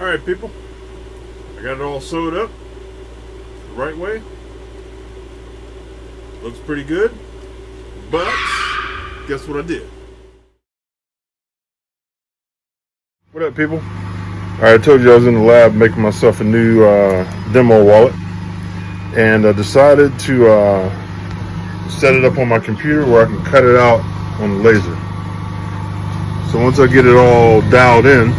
Alright people, I got it all sewed up the right way. Looks pretty good, but guess what I did? What up people? Alright, I told you I was in the lab making myself a new demo wallet, and I decided to set it up on my computer where I can cut it out on the laser. So once I get it all dialed in,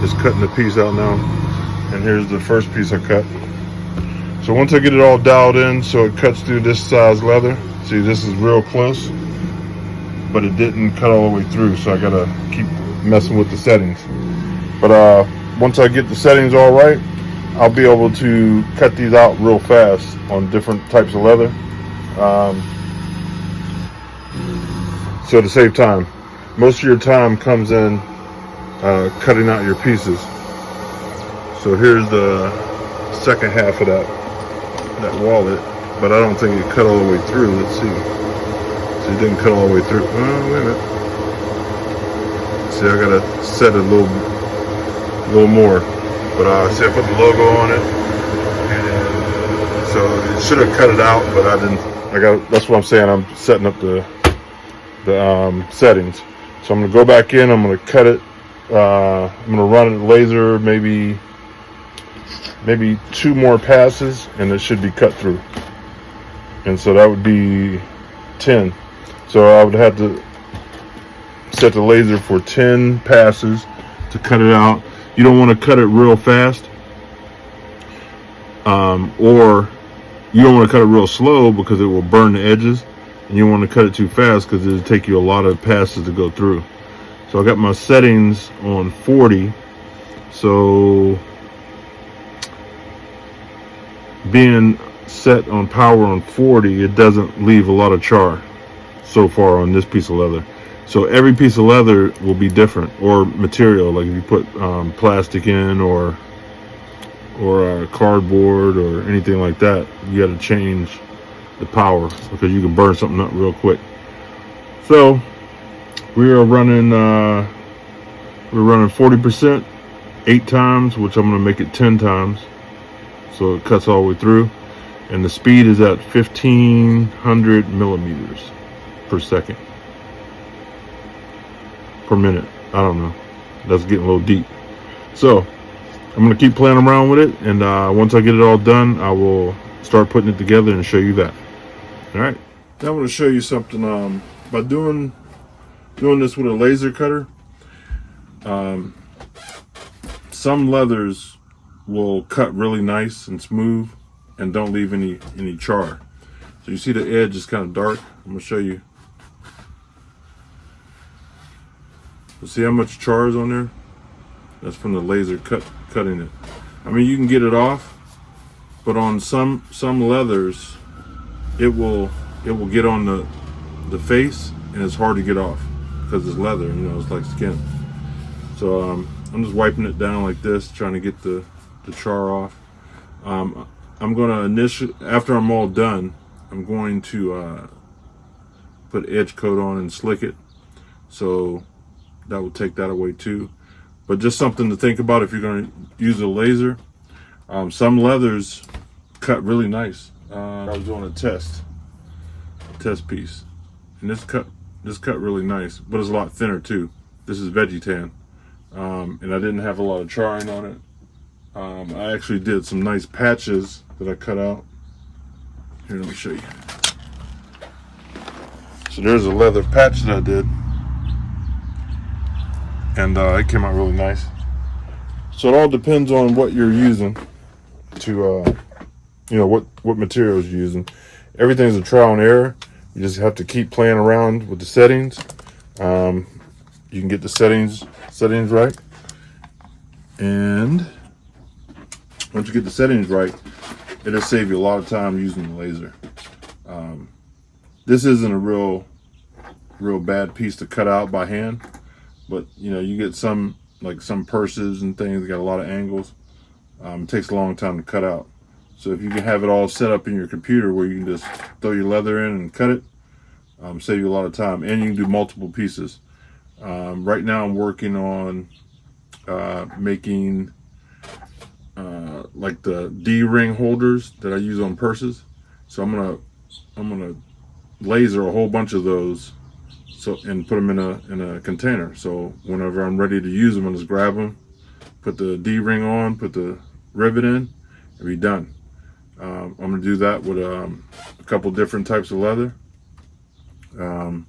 just cutting the piece out now, and here's the first piece I cut. So once I get it all dialed in so it cuts through this size leather, see this is real close, but it didn't cut all the way through, so I gotta keep messing with the settings. But once I get the settings all right, I'll be able to cut these out real fast on different types of leather. So to save time, most of your time comes in cutting out your pieces. So here's the second half of that wallet, but I don't think it cut all the way through. Let's see. So it didn't cut all the way through. Oh, wait a minute. See, I gotta set it a little more. But see, I put the logo on it, and so it should have cut it out, but I didn't. That's what I'm saying. I'm setting up the settings. So I'm gonna go back in. I'm gonna cut it. I'm gonna run it laser maybe 2 more passes, and it should be cut through. And so that would be 10. So I would have to set the laser for 10 passes to cut it out. You don't want to cut it real fast, or you don't want to cut it real slow because it will burn the edges, and you don't want to cut it too fast because it'll take you a lot of passes to go through. So I got my settings on 40. So being set on power on 40, it doesn't leave a lot of char so far on this piece of leather. So every piece of leather will be different, or material, like if you put plastic in or cardboard or anything like that, you got to change the power because you can burn something up real quick. So we're running 40%, 8 times, which I'm going to make it 10 times, so it cuts all the way through. And the speed is at 1500 millimeters per second. Per minute. I don't know. That's getting a little deep. So I'm going to keep playing around with it, and once I get it all done, I will start putting it together and show you that. Alright. Now I'm going to show you something. By doing this with a laser cutter, some leathers will cut really nice and smooth and don't leave any char. So you see the edge is kind of dark. I'm going to show you. See how much char is on there? That's from the laser cutting it. I mean, you can get it off, but on some leathers, it will get on the face, and it's hard to get off because it's leather. You know, it's like skin. So I'm just wiping it down like this, trying to get the char off. I'm gonna after I'm all done, I'm going to put edge coat on and slick it. So that will take that away too. But just something to think about if you're going to use a laser. Some leathers cut really nice. I was doing a test piece, and this cut really nice, but it's a lot thinner too. This is veggie tan, and I didn't have a lot of charring on it. I actually did some nice patches that I cut out. Here, let me show you. So there's a leather patch that I did, and it came out really nice. So it all depends on what you're using to, what materials you're using. Everything's a trial and error. You just have to keep playing around with the settings. You can get the settings right, and once you get the settings right, it'll save you a lot of time using the laser. This isn't a real bad piece to cut out by hand, but you get some purses and things that got a lot of angles. It takes a long time to cut out. So if you can have it all set up in your computer where you can just throw your leather in and cut it, save you a lot of time, and you can do multiple pieces. Right now I'm working on making like the D-ring holders that I use on purses. So I'm gonna laser a whole bunch of those, so and put them in a container. So whenever I'm ready to use them, I just grab them, put the D-ring on, put the rivet in, and be done. I'm gonna do that with a couple different types of leather. Um,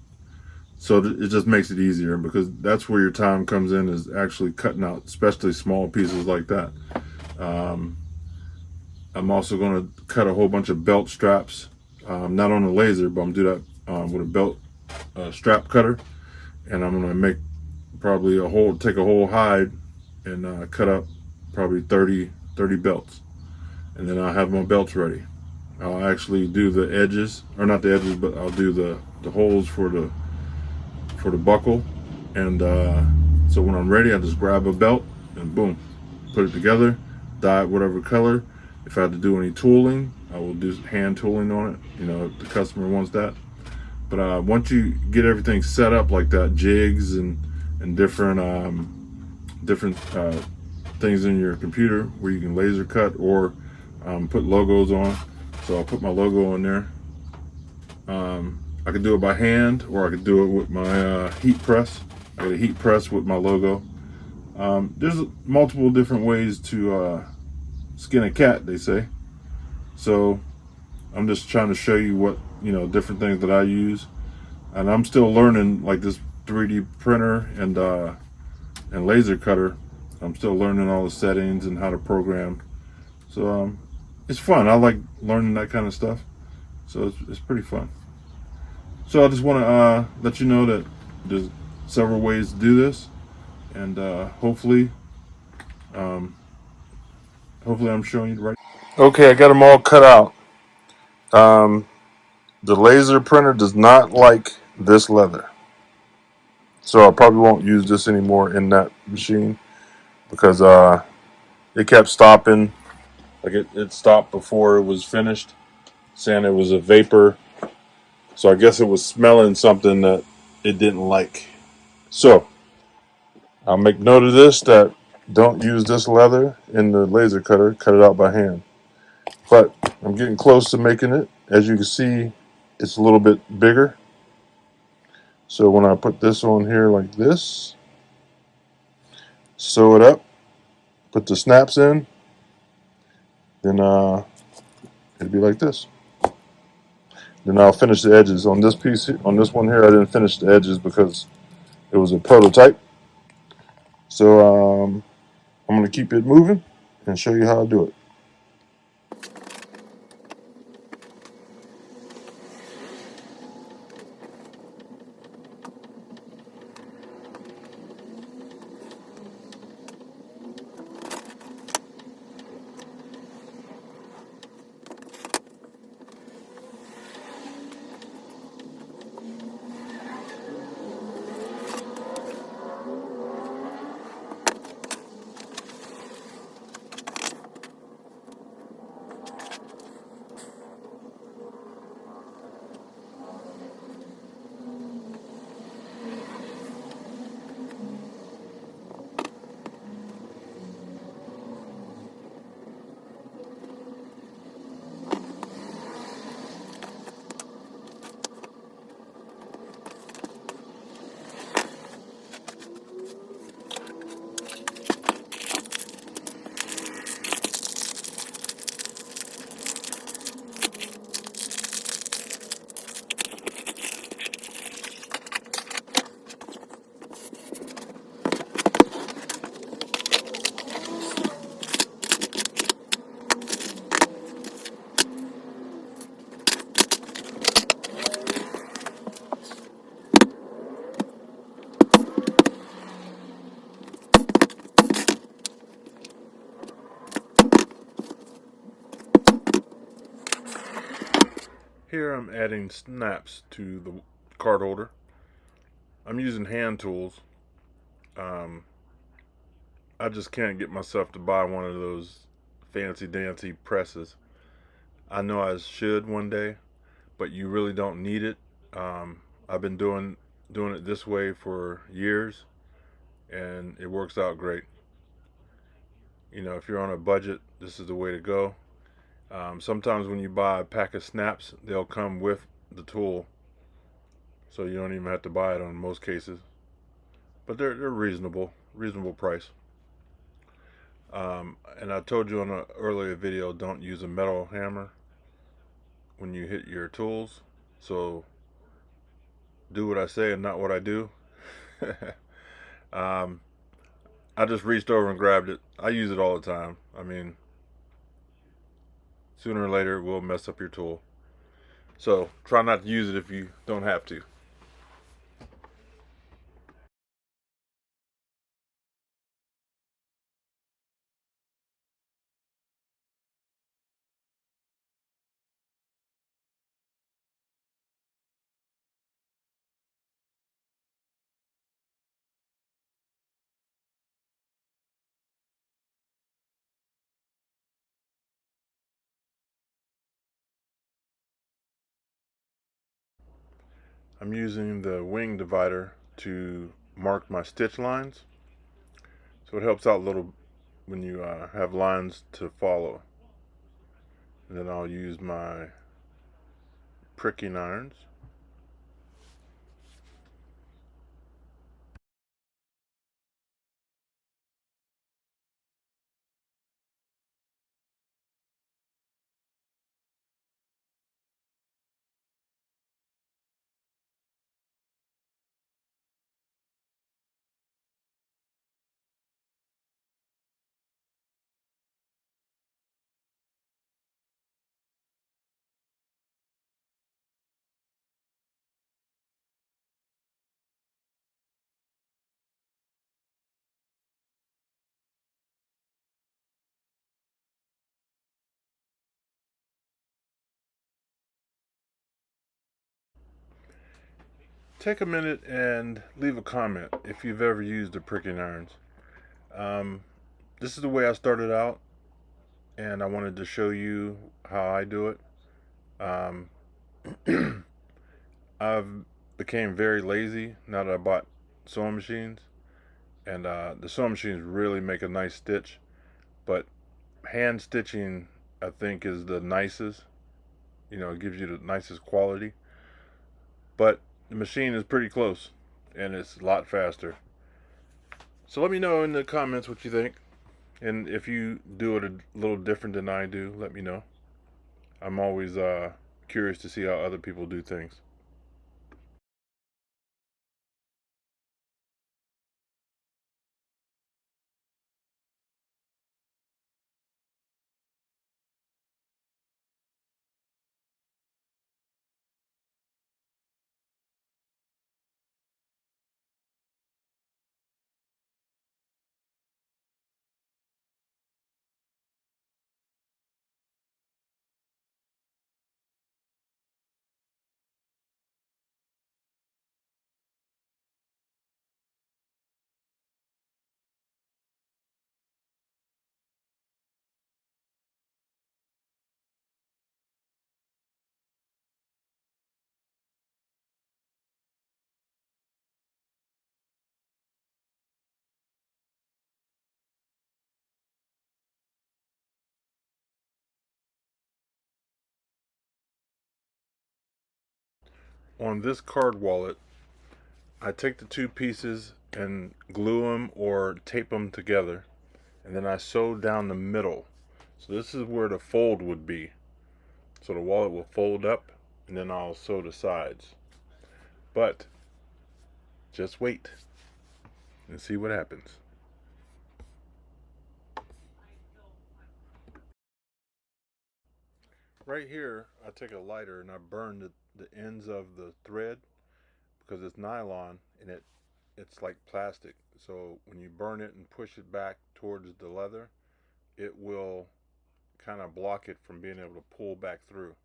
so it just makes it easier, because that's where your time comes in, is actually cutting out, especially small pieces like that. Um, I'm also going to cut a whole bunch of belt straps, not on a laser, but I'm going to do that with a belt strap cutter. And I'm going to make probably take a whole hide and cut up probably 30 belts. And then I'll have my belts ready. I'll actually do the edges, or not the edges, but I'll do the holes for the buckle. And so when I'm ready, I just grab a belt and boom, put it together, dye it whatever color. If I have to do any tooling, I will do hand tooling on it, if the customer wants that. But once you get everything set up like that, jigs and different things in your computer where you can laser cut or put logos on. So I'll put my logo on there. I could do it by hand, or I could do it with my heat press. I got a heat press with my logo. There's multiple different ways to skin a cat, they say. So I'm just trying to show you what, different things that I use. And I'm still learning, like this 3D printer and laser cutter. I'm still learning all the settings and how to program. So it's fun. I like learning that kind of stuff. So it's pretty fun. So I just want to let you know that there's several ways to do this, and um, hopefully I'm showing you the right. Okay, I got them all cut out. Um, the laser printer does not like this leather, so I probably won't use this anymore in that machine, because it kept stopping. Like it stopped before it was finished, saying it was a vapor. So I guess it was smelling something that it didn't like. So I'll make note of this, that don't use this leather in the laser cutter. Cut it out by hand. But I'm getting close to making it. As you can see, it's a little bit bigger. So when I put this on here like this, sew it up, put the snaps in, then it'll be like this. Then I'll finish the edges. On this piece, on this one here, I didn't finish the edges because it was a prototype. So I'm going to keep it moving and show you how I do it. Here I'm adding snaps to the card holder. I'm using hand tools. Um, I just can't get myself to buy one of those fancy dancy presses. I know I should one day, but you really don't need it. I've been doing it this way for years, and it works out great. If you're on a budget, this is the way to go. Sometimes when you buy a pack of snaps, they'll come with the tool, so you don't even have to buy it on most cases. But they're reasonable price. And I told you on an earlier video, don't use a metal hammer when you hit your tools. So do what I say and not what I do. um, I just reached over and grabbed it. I use it all the time. I mean, sooner or later it will mess up your tool. So try not to use it if you don't have to. I'm using the wing divider to mark my stitch lines. So it helps out a little when you have lines to follow. And then I'll use my pricking irons. Take a minute and leave a comment if you've ever used the pricking irons. Um, this is the way I started out, and I wanted to show you how I do it. Um, I've became very lazy now that I bought sewing machines, and the sewing machines really make a nice stitch. But hand stitching, I think, is the nicest. It gives you the nicest quality. But the machine is pretty close, and it's a lot faster. So let me know in the comments what you think. And if you do it a little different than I do, let me know. I'm always curious to see how other people do things. On this card wallet, I take the two pieces and glue them or tape them together, and then I sew down the middle. So this is where the fold would be. So the wallet will fold up, and then I'll sew the sides. But just wait and see what happens. Right here, I take a lighter and I burn the ends of the thread because it's nylon and it's like plastic. So when you burn it and push it back towards the leather, it will kind of block it from being able to pull back through.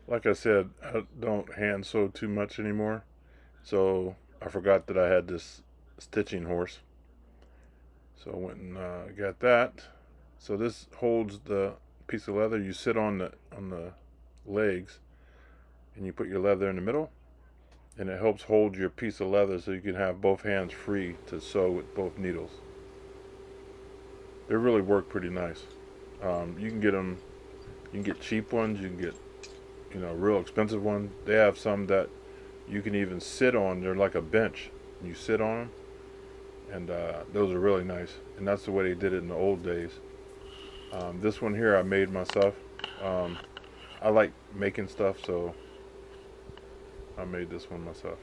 Like I said, I don't hand sew too much anymore. So I forgot that I had this stitching horse. So I went and got that. So this holds the piece of leather. You sit on the legs, and you put your leather in the middle, and it helps hold your piece of leather so you can have both hands free to sew with both needles. They really work pretty nice. You can get them. You can get cheap ones. You can get real expensive ones. They have some that you can even sit on. They're like a bench. You sit on them, and those are really nice. And that's the way they did it in the old days. This one here I made myself. Um, I like making stuff, so I made this one myself.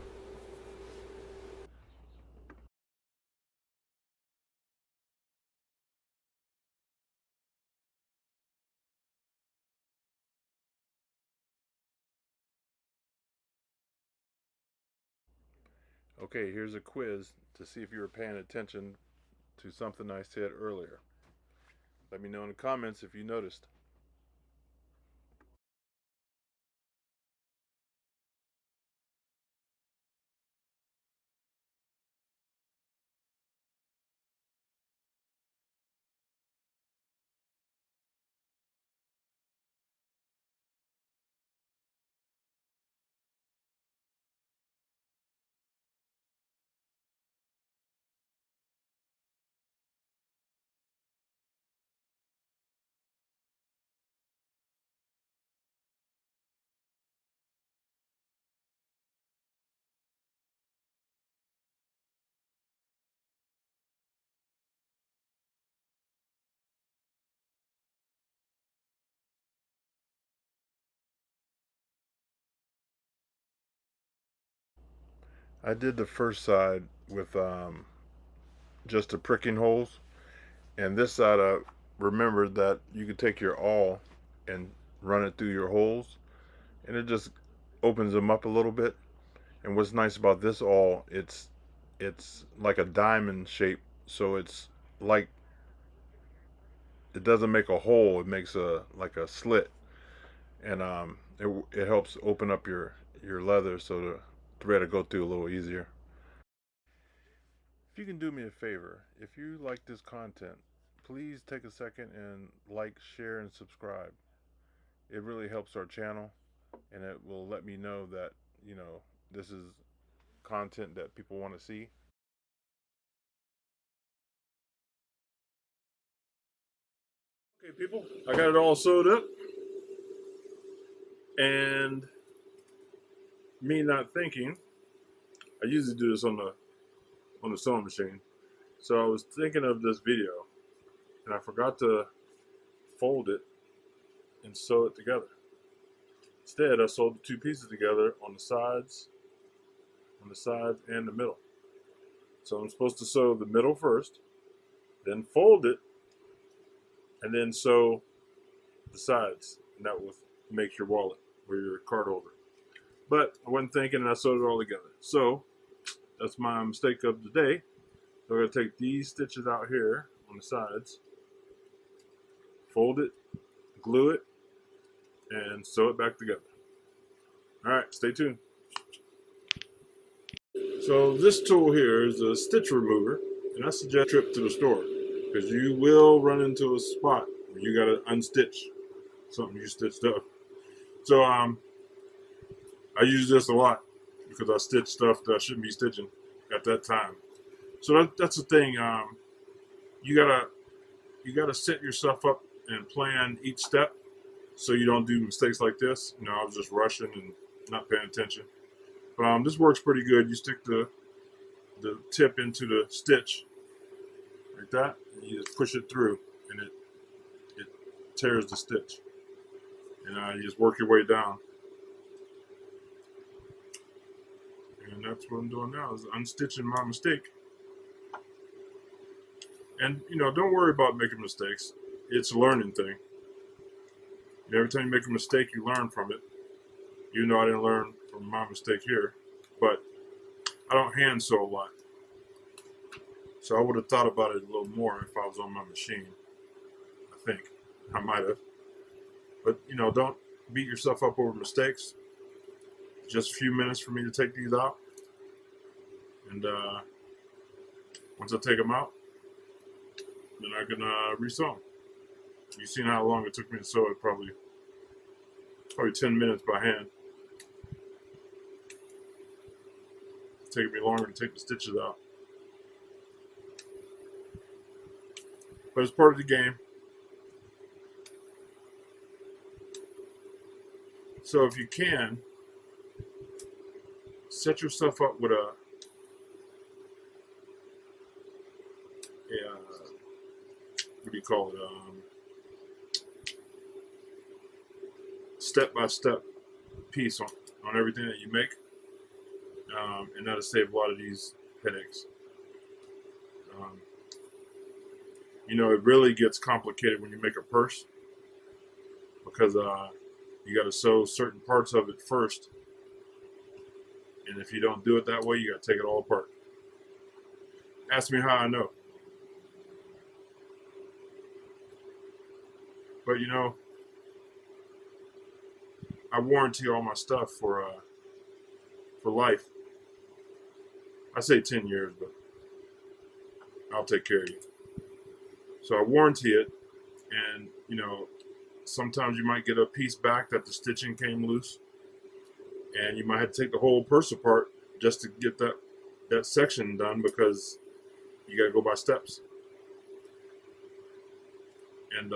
Okay, here's a quiz to see if you were paying attention to something I said earlier. Let me know in the comments if you noticed. I did the first side with just the pricking holes, and this side I remembered that you could take your awl and run it through your holes, and it just opens them up a little bit. And what's nice about this awl, it's like a diamond shape, so it's like it doesn't make a hole; it makes a like a slit, and it helps open up your leather so the thread will go through a little easier. If you can do me a favor, if you like this content, please take a second and like, share, and subscribe. It really helps our channel, and it will let me know that this is content that people want to see. Okay, people, I got it all sewed up, and me not thinking, I usually do this on the sewing machine. So I was thinking of this video, and I forgot to fold it and sew it together. Instead, I sewed the two pieces together on the sides and the middle. So I'm supposed to sew the middle first, then fold it, and then sew the sides, and that will make your wallet or your card holder. But I wasn't thinking, and I sewed it all together. So that's my mistake of the day. So I'm going to take these stitches out here on the sides, fold it, glue it, and sew it back together. All right, stay tuned. So this tool here is a stitch remover, and I suggest a trip to the store because you will run into a spot where you got to unstitch something you stitched up. So I use this a lot because I stitch stuff that I shouldn't be stitching at that time. So that's the thing. You gotta set yourself up and plan each step so you don't do mistakes like this. I was just rushing and not paying attention. But this works pretty good. You stick the tip into the stitch like that, and you just push it through, and it tears the stitch. And you just work your way down. And that's what I'm doing now is unstitching my mistake. And don't worry about making mistakes. It's a learning thing. Every time you make a mistake, you learn from it. Even though I didn't learn from my mistake here, but I don't hand sew a lot, so I would have thought about it a little more if I was on my machine. I think I might have, but don't beat yourself up over mistakes. Just a few minutes for me to take these out, and Once I take them out, then I can resew them. You've seen how long it took me to sew it, probably 10 minutes by hand. It's taking me longer to take the stitches out. But it's part of the game. So if you can, set yourself up with a what do you call it? Step-by-step piece on everything that you make, and that'll save a lot of these headaches. You know, it really gets complicated when you make a purse because you got to sew certain parts of it first, and if you don't do it that way, you got to take it all apart. Ask me how I know. But you know, I warranty all my stuff for life. I say 10 years, but I'll take care of you. So I warranty it, and you know, sometimes you might get a piece back that the stitching came loose, and you might have to take the whole purse apart just to get that section done because you got to go by steps. And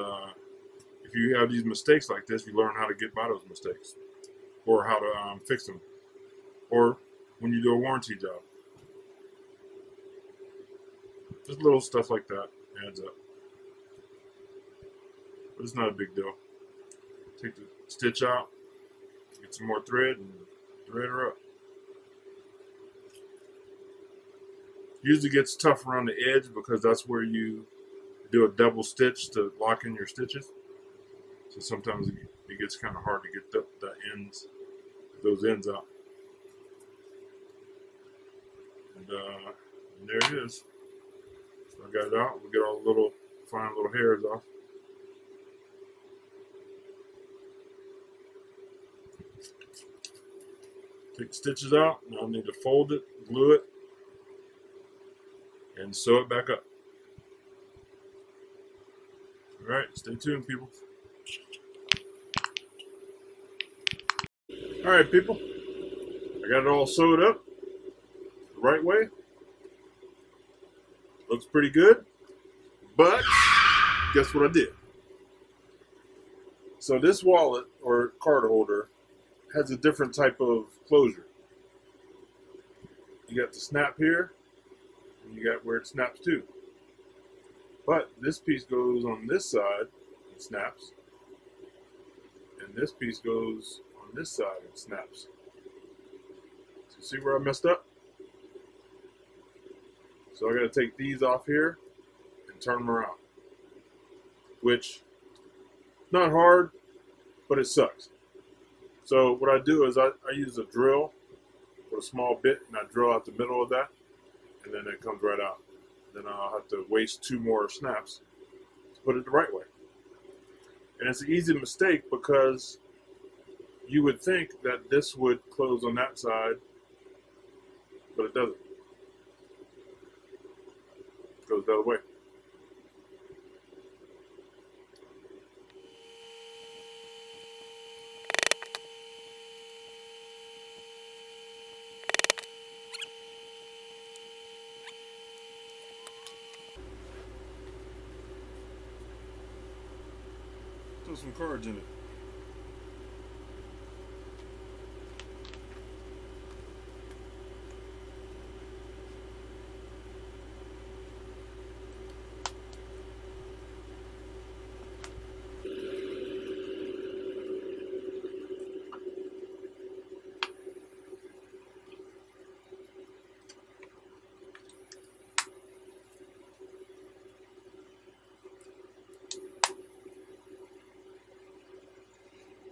if you have these mistakes like this, you learn how to get by those mistakes, or how to fix them, or when you do a warranty job. Just little stuff like that adds up. But it's not a big deal. Take the stitch out, get some more thread, and thread her up. Usually gets tough around the edge because that's where you do a double stitch to lock in your stitches. So sometimes it gets kind of hard to get those ends out. And there it is. So I got it out. We'll get all the fine little hairs off. Take the stitches out. Now I need to fold it, glue it, and sew it back up. All right, stay tuned, people. All right, people. I got it all sewed up the right way. Looks pretty good. But guess what I did? So this wallet or card holder has a different type of closure. You got the snap here, and you got where it snaps to. But this piece goes on this side and snaps, and this piece goes on this side and snaps. So see where I messed up? So I got to take these off here and turn them around, which not hard, but it sucks. So what I do is I use a drill with a small bit, and I drill out the middle of that, and then it comes right out. Then I'll have to waste 2 more snaps to put it the right way. And it's an easy mistake because you would think that this would close on that side, but it doesn't. It goes the other way. Throw some cards in it.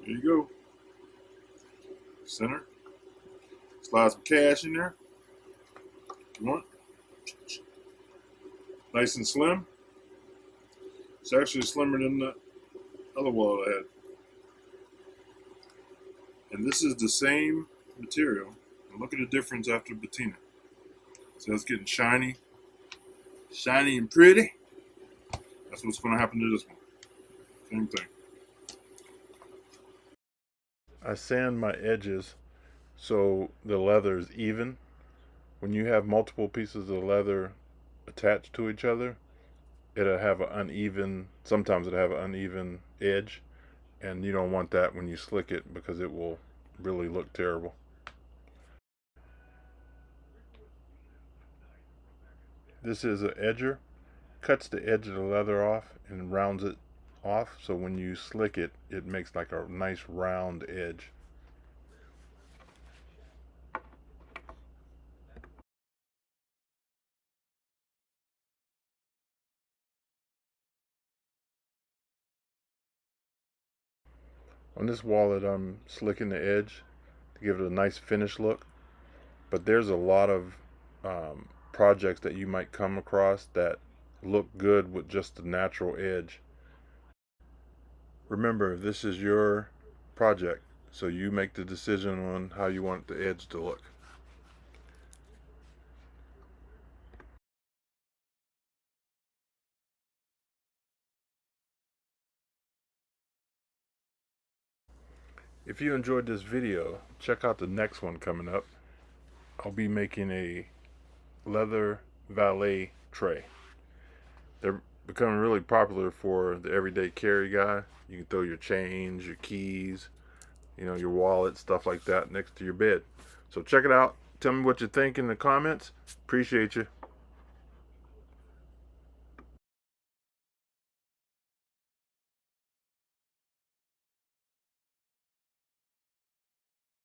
There you go. Center. Slide some cash in there. You want? Nice and slim. It's actually slimmer than the other wallet I had. And this is the same material. And look at the difference after patina. So it's getting shiny. shiny and pretty. That's what's going to happen to this one. Same thing. I sand my edges so the leather is even. When you have multiple pieces of leather attached to each other, it'll have an uneven, sometimes it'll have an uneven edge, and you don't want that when you slick it because it will really look terrible. This is an edger. Cuts the edge of the leather off and rounds it off, so when you slick it, it makes like a nice round edge. On this wallet, I'm slicking the edge to give it a nice finish look, but there's a lot of projects that you might come across that look good with just the natural edge. Remember, this is your project, so you make the decision on how you want the edge to look. If you enjoyed this video, check out the next one coming up. I'll be making a leather valet tray. They're becoming really popular for the everyday carry guy. You can throw your change, your keys, your wallet, stuff like that next to your bed. So check it out. Tell me what you think in the comments. Appreciate you.